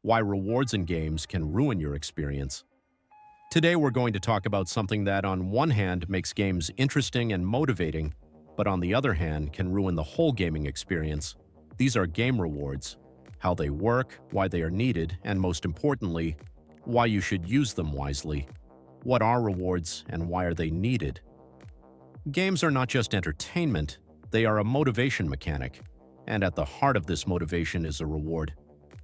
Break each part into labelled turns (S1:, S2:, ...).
S1: why rewards in games can ruin your experience. Today we're going to talk about something that on one hand makes games interesting and motivating, but on the other hand can ruin the whole gaming experience. These are game rewards, how they work, why they are needed, and most importantly, why you should use them wisely. What are rewards and why are they needed? Games are not just entertainment, they are a motivation mechanic. And at the heart of this motivation is a reward.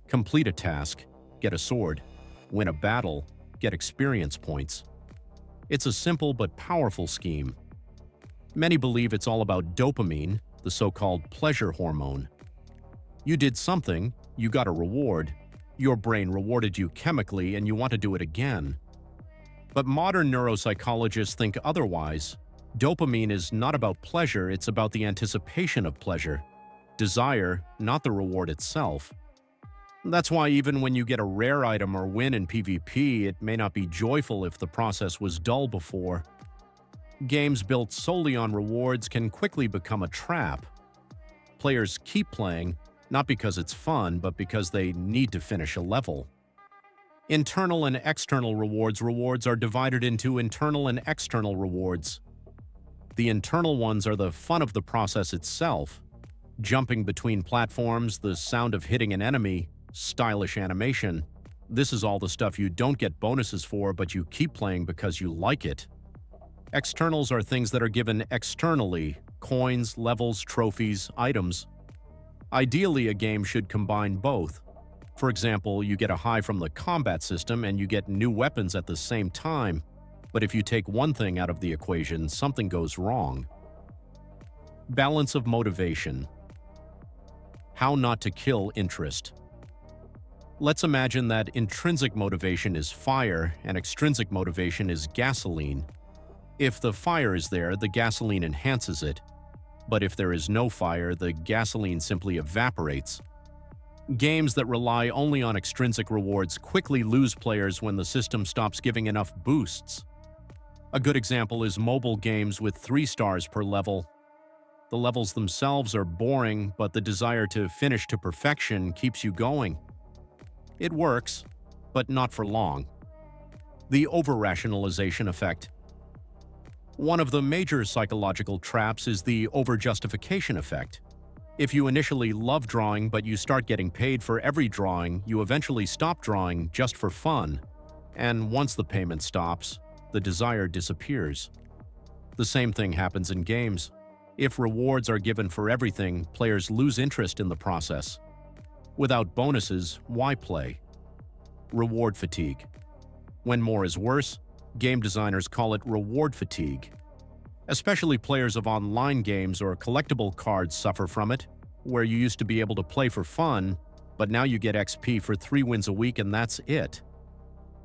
S1: Complete a task, get a sword. Win a battle, get experience points. It's a simple but powerful scheme. Many believe it's all about dopamine, the so-called pleasure hormone. You did something, you got a reward, your brain rewarded you chemically and you want to do it again. But modern neuropsychologists think otherwise. Dopamine is not about pleasure, it's about the anticipation of pleasure. Desire, not the reward itself. That's why even when you get a rare item or win in PvP, it may not be joyful if the process was dull before. Games built solely on rewards can quickly become a trap. Players keep playing, not because it's fun, but because they need to finish a level. Internal and external rewards. Rewards are divided into internal and external rewards. The internal ones are the fun of the process itself. Jumping between platforms, the sound of hitting an enemy, stylish animation. This is all the stuff you don't get bonuses for, but you keep playing because you like it. Externals are things that are given externally, coins, levels, trophies, items. Ideally, a game should combine both. For example, you get a high from the combat system and you get new weapons at the same time, but if you take one thing out of the equation, something goes wrong. Balance of motivation. How not to kill interest. Let's imagine that intrinsic motivation is fire and extrinsic motivation is gasoline. If the fire is there, the gasoline enhances it. But if there is no fire, the gasoline simply evaporates. Games that rely only on extrinsic rewards quickly lose players when the system stops giving enough boosts. A good example is mobile games with 3 stars per level. The levels themselves are boring, but the desire to finish to perfection keeps you going. It works, but not for long. The over-rationalization effect. One of the major psychological traps is the over-justification effect. If you initially love drawing but you start getting paid for every drawing, you eventually stop drawing just for fun. And once the payment stops, the desire disappears. The same thing happens in games. If rewards are given for everything, players lose interest in the process. Without bonuses, why play? Reward fatigue. When more is worse, game designers call it reward fatigue. Especially players of online games or collectible cards suffer from it, where you used to be able to play for fun, but now you get XP for 3 wins a week and that's it.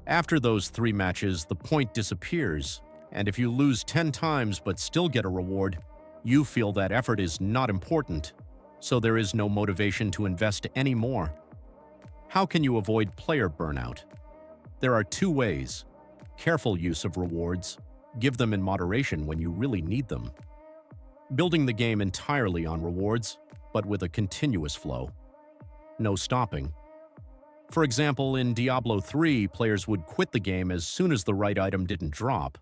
S1: After those 3 matches, the point disappears, and if you lose 10 times but still get a reward, you feel that effort is not important, so there is no motivation to invest anymore. How can you avoid player burnout? There are 2 ways. Careful use of rewards. Give them in moderation when you really need them. Building the game entirely on rewards, but with a continuous flow. No stopping. For example, in Diablo 3, players would quit the game as soon as the right item didn't drop.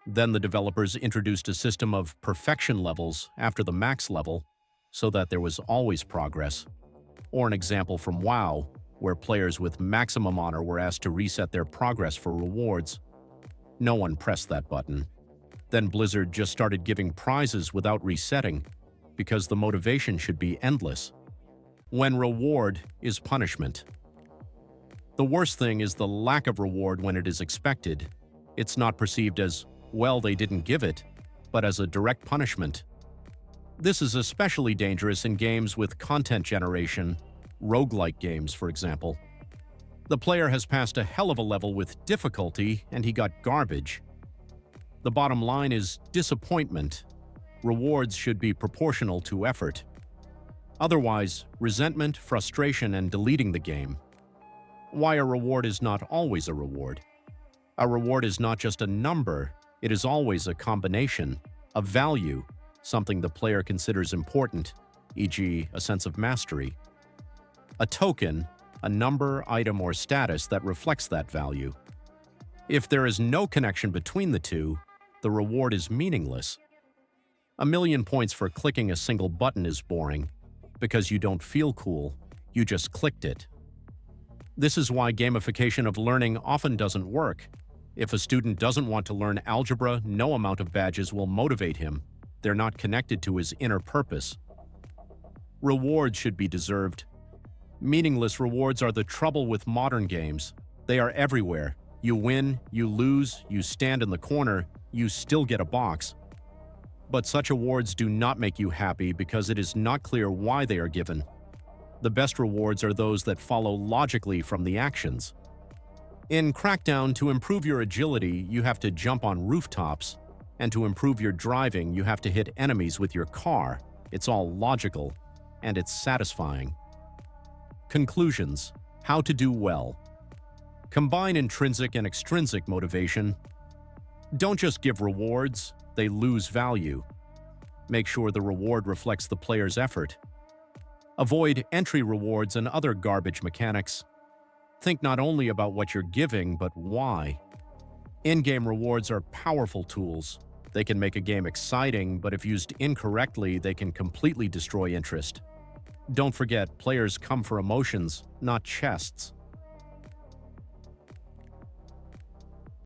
S1: Then the developers introduced a system of perfection levels after the max level, so that there was always progress. Or an example from WoW, where players with maximum honor were asked to reset their progress for rewards. No one pressed that button. Then Blizzard just started giving prizes without resetting, because the motivation should be endless. When reward is punishment. The worst thing is the lack of reward when it is expected. It's not perceived as, well, they didn't give it, but as a direct punishment. This is especially dangerous in games with content generation, roguelike games, for example. The player has passed a hell of a level with difficulty and he got garbage. The bottom line is disappointment. Rewards should be proportional to effort. Otherwise, resentment, frustration, and deleting the game. Why a reward is not always a reward. A reward is not just a number, it is always a combination, a value, something the player considers important, e.g., a sense of mastery. A token, a number, item, or status that reflects that value. If there is no connection between the two, the reward is meaningless. 1,000,000 points for clicking a single button is boring, because you don't feel cool, you just clicked it. This is why gamification of learning often doesn't work. If a student doesn't want to learn algebra, no amount of badges will motivate him. They're not connected to his inner purpose. Rewards should be deserved. Meaningless rewards are the trouble with modern games. They are everywhere. You win, you lose, you stand in the corner, you still get a box. But such awards do not make you happy because it is not clear why they are given. The best rewards are those that follow logically from the actions. In Crackdown, to improve your agility, you have to jump on rooftops, and to improve your driving, you have to hit enemies with your car. It's all logical, and it's satisfying. Conclusions: how to do well. Combine intrinsic and extrinsic motivation. Don't just give rewards, they lose value. Make sure the reward reflects the player's effort. Avoid entry rewards and other garbage mechanics. Think not only about what you're giving, but why. In-game rewards are powerful tools. They can make a game exciting, but if used incorrectly, they can completely destroy interest. Don't forget, players come for emotions, not chests.